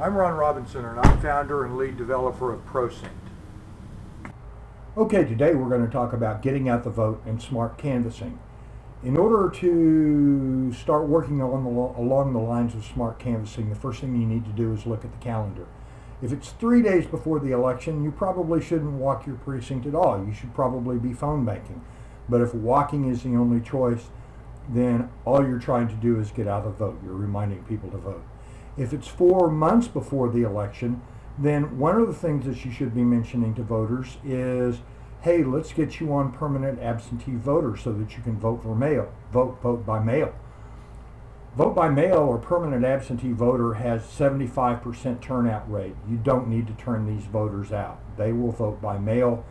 I'm Ron Robinson, and I'm founder and lead developer of Precincts. Okay, today we're going to talk about getting out the vote and smart canvassing. In order to start working along the lines of smart canvassing, the first thing you need to do is look at the calendar. If it's 3 days before the election, you probably shouldn't walk your precinct at all. You should probably be phone banking. But if walking is the only choice, then all you're trying to do is get out the vote. You're reminding people to vote. If it's 4 months before the election, then one of the things that you should be mentioning to voters is, hey, let's get you on permanent absentee voter so that you can vote by mail. Vote by mail. Vote by mail or permanent absentee voter has 75% turnout rate. You don't need to turn these voters out. They will vote by mail.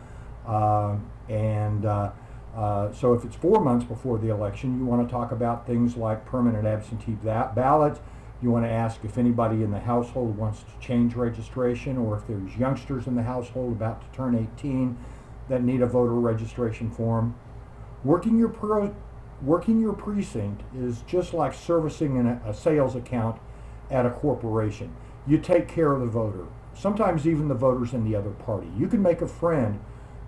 So if it's 4 months before the election, you want to talk about things like permanent absentee ballots. You want to ask if anybody in the household wants to change registration, or if there's youngsters in the household about to turn 18 that need a voter registration form. Working your precinct is just like servicing a sales account at a corporation. You take care of the voter, sometimes even the voters in the other party. You can make a friend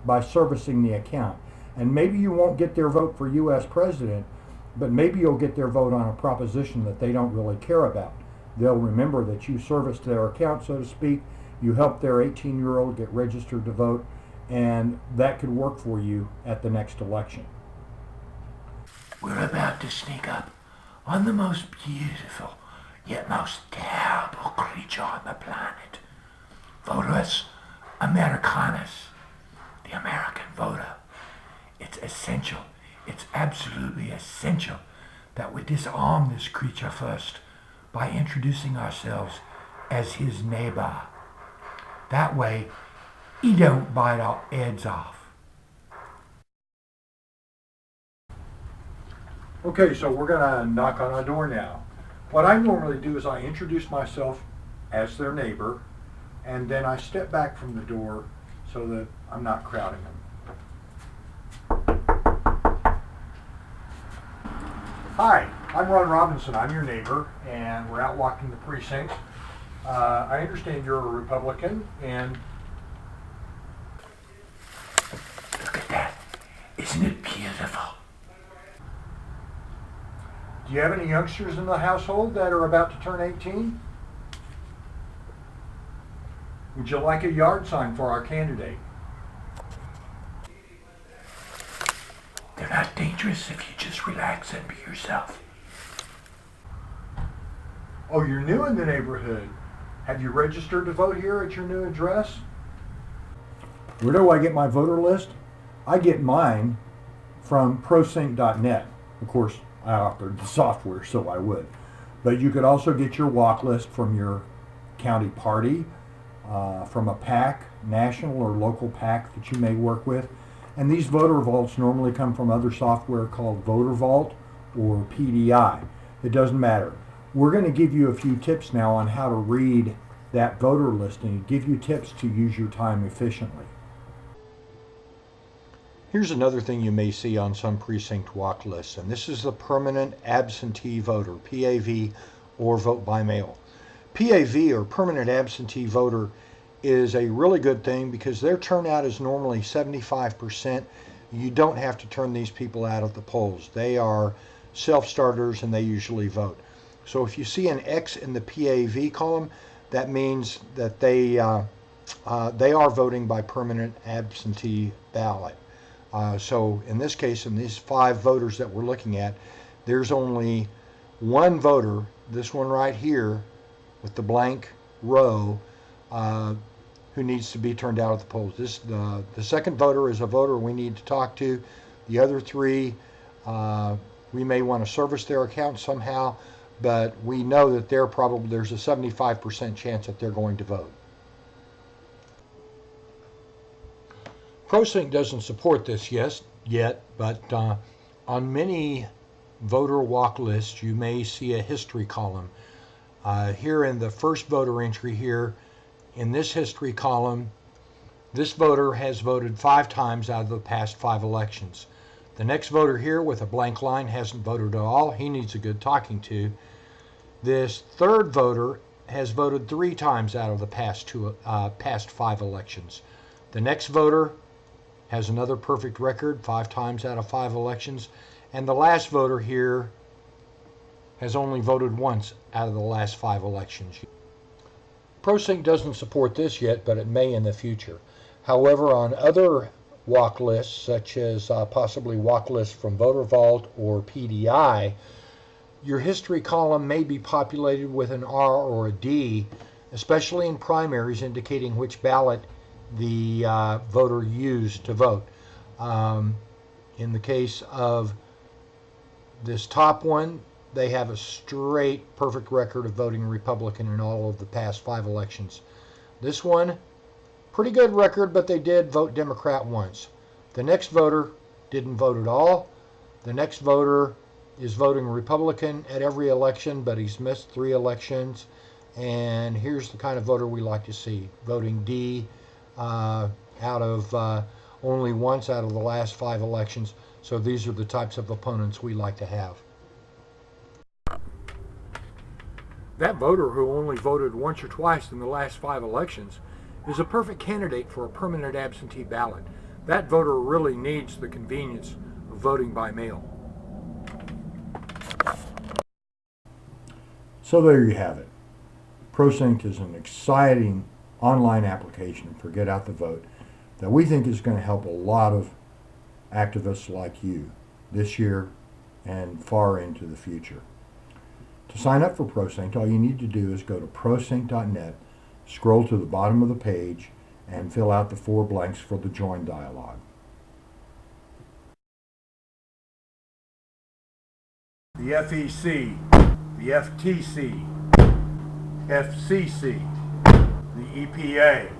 by servicing the account. And maybe you won't get their vote for U.S. president, but maybe you'll get their vote on a proposition that they don't really care about. They'll remember that you serviced their account, so to speak. You helped their 18-year-old get registered to vote, and that could work for you at the next election. We're about to sneak up on the most beautiful yet most terrible creature on the planet. Votus Americanus, the American voter. It's essential, it's absolutely essential that we disarm this creature first by introducing ourselves as his neighbor. That way, he don't bite our heads off. Okay, so we're going to knock on a door now. What I normally do is I introduce myself as their neighbor, and then I step back from the door so that I'm not crowding them. Hi, I'm Ron Robinson. I'm your neighbor, and we're out walking the precincts. I understand you're a Republican, and Look at that. Isn't it beautiful? do you have any youngsters in the household that are about to turn 18? Would you like a yard sign for our candidate? They're not dangerous if you just relax and be yourself. Oh, you're new in the neighborhood. Have you registered to vote here at your new address? Where do I get my voter list? I get mine from prosync.net. Of course, I offered the software, so I would. But you could also get your walk list from your county party, from a PAC, national or local PAC that you may work with. And these voter vaults normally come from other software called Voter Vault or PDI. It doesn't matter. We're going to give you a few tips now on how to read that voter list and give you tips to use your time efficiently. Here's another thing you may see on some precinct walk lists, and this is the permanent absentee voter, PAV, or vote by mail. PAV, or permanent absentee voter, is a really good thing because their turnout is normally 75%. You don't have to turn these people out at the polls. They are self-starters and they usually vote. So if you see an X in the PAV column, that means that they are voting by permanent absentee ballot. So in this case, in these 5 voters that we're looking at, there's only one voter, this one right here with the blank row, who needs to be turned out at the polls. The second voter is a voter we need to talk to. The other 3, we may want to service their account somehow, but we know that there's a 75% chance that they're going to vote. ProSync doesn't support this yet, but on many voter walk lists, you may see a history column. Here in the first voter entry here, in this history column, this voter has voted 5 times out of the past 5 elections. The next voter here with a blank line hasn't voted at all. He needs a good talking to. This third voter has voted 3 times out of the past 5 elections. The next voter has another perfect record, 5 times out of 5 elections. And the last voter here has only voted once out of the last 5 elections. Procinct doesn't support this yet, but it may in the future. However, on other walk lists, such as possibly walk lists from Voter Vault or PDI, your history column may be populated with an R or a D, especially in primaries indicating which ballot the voter used to vote. In the case of this top one, they have a straight perfect record of voting Republican in all of the past 5 elections. This one, pretty good record, but they did vote Democrat once. The next voter didn't vote at all. The next voter is voting Republican at every election, but he's missed 3 elections. And here's the kind of voter we like to see, voting D out of only once out of the last 5 elections. So these are the types of opponents we like to have. That voter who only voted once or twice in the last 5 elections is a perfect candidate for a permanent absentee ballot. That voter really needs the convenience of voting by mail. So there you have it. Procinct is an exciting online application for Get Out the Vote that we think is going to help a lot of activists like you this year and far into the future. To sign up for Procinct, all you need to do is go to procinct.net, scroll to the bottom of the page, and fill out the 4 blanks for the Join dialog. The FEC, the FTC, FCC, the EPA,